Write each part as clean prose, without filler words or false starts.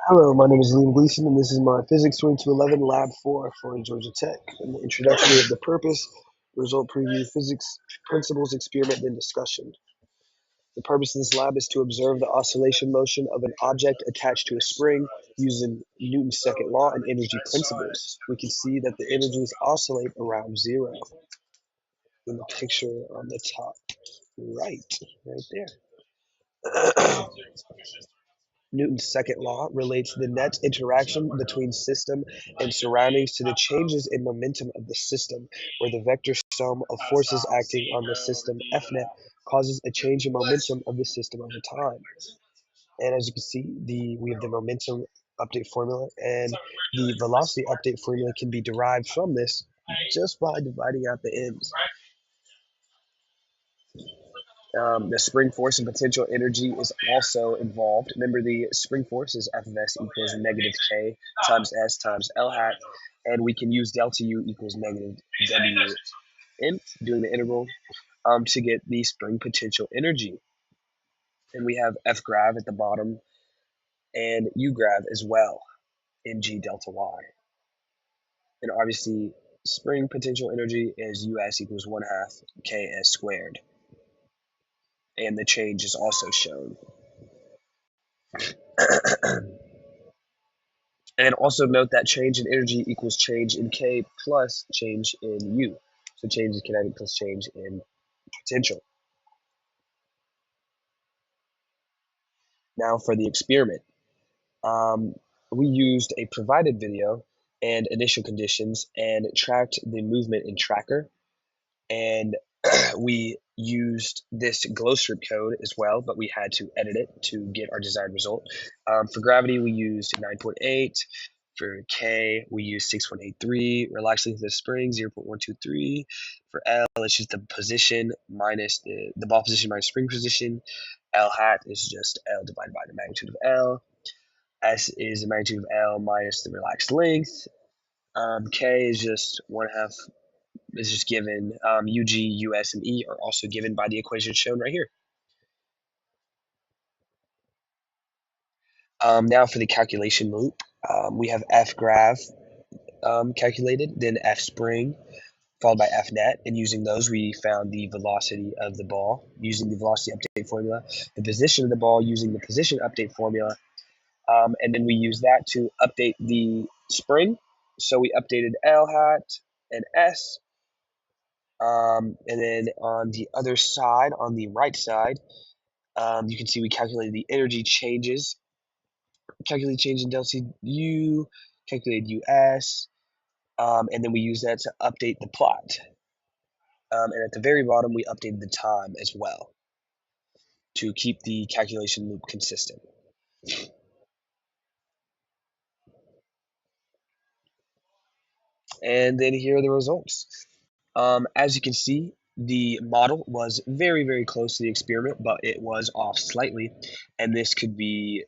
Hello, my name is Liam Gleason, and this is my Physics 2211 Lab 4 for Georgia Tech. And the introduction of the purpose, result preview, physics, principles, experiment, then discussion. The purpose of this lab is to observe the oscillation motion of an object attached to a spring using Newton's second law and energy principles. We can see that the energies oscillate around zero in the picture on the top right there. Newton's second law relates the net interaction between system and surroundings to the changes in momentum of the system, where the vector sum of forces acting on the system F net causes a change in momentum of the system over time. And as you can see, we have the momentum update formula, and the velocity update formula can be derived from this just by dividing out the ends. The spring force and potential energy is also involved. Remember, the spring force is F of S equals negative K times S times L hat, and we can use delta U equals negative W in doing the integral to get the spring potential energy. And we have F grav at the bottom and U grav as well in G delta Y. And obviously, spring potential energy is US equals 1/2 KS squared. And the change is also shown. And also note that change in energy equals change in K plus change in U. So change in kinetic plus change in potential. Now for the experiment. We used a provided video and initial conditions and tracked the movement in tracker. And we used this glow strip code as well, but we had to edit it to get our desired result. For gravity, we used 9.8. For K, we use 6.83. Relaxed length of the spring, 0.123. For L, it's just the position minus the ball position minus spring position. L hat is just L divided by the magnitude of L. S is the magnitude of L minus the relaxed length. K is just 1/2 is just given. UG, US, and E are also given by the equation shown right here. Now for the calculation loop, we have F grav calculated, then F spring, followed by F net, and using those we found the velocity of the ball using the velocity update formula, the position of the ball using the position update formula, and then we use that to update the spring. So we updated L hat and S. And then on the other side, on the right side, you can see we calculated the energy changes, calculated change in delta U, calculated US, and then we use that to update the plot. And at the very bottom, we updated the time as well to keep the calculation loop consistent. And then here are the results. As you can see, the model was very, very close to the experiment, but it was off slightly. And this could be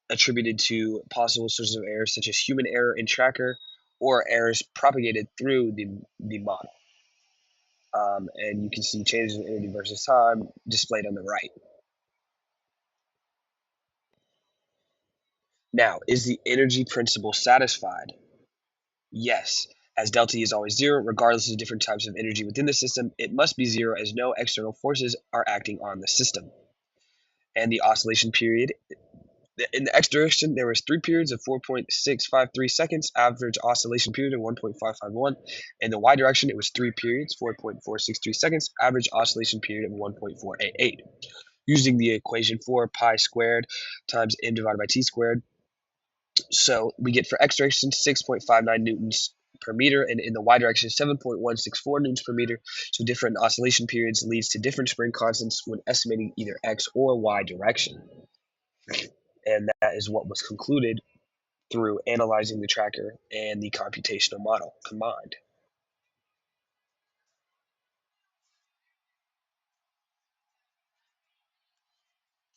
attributed to possible sources of error such as human error in tracker or errors propagated through the model. And you can see changes in energy versus time displayed on the right. Now, is the energy principle satisfied? Yes. As delta E is always zero, regardless of different types of energy within the system, it must be zero as no external forces are acting on the system. And the oscillation period, in the X direction, there was 3 periods of 4.653 seconds, average oscillation period of 1.551. In the Y direction, it was 3 periods, 4.463 seconds, average oscillation period of 1.488. Using the equation for pi squared times m divided by t squared. So we get for X direction 6.59 newtons per meter, and in the Y direction 7.164 newtons per meter. So different oscillation periods leads to different spring constants when estimating either X or Y direction. And that is what was concluded through analyzing the tracker and the computational model combined.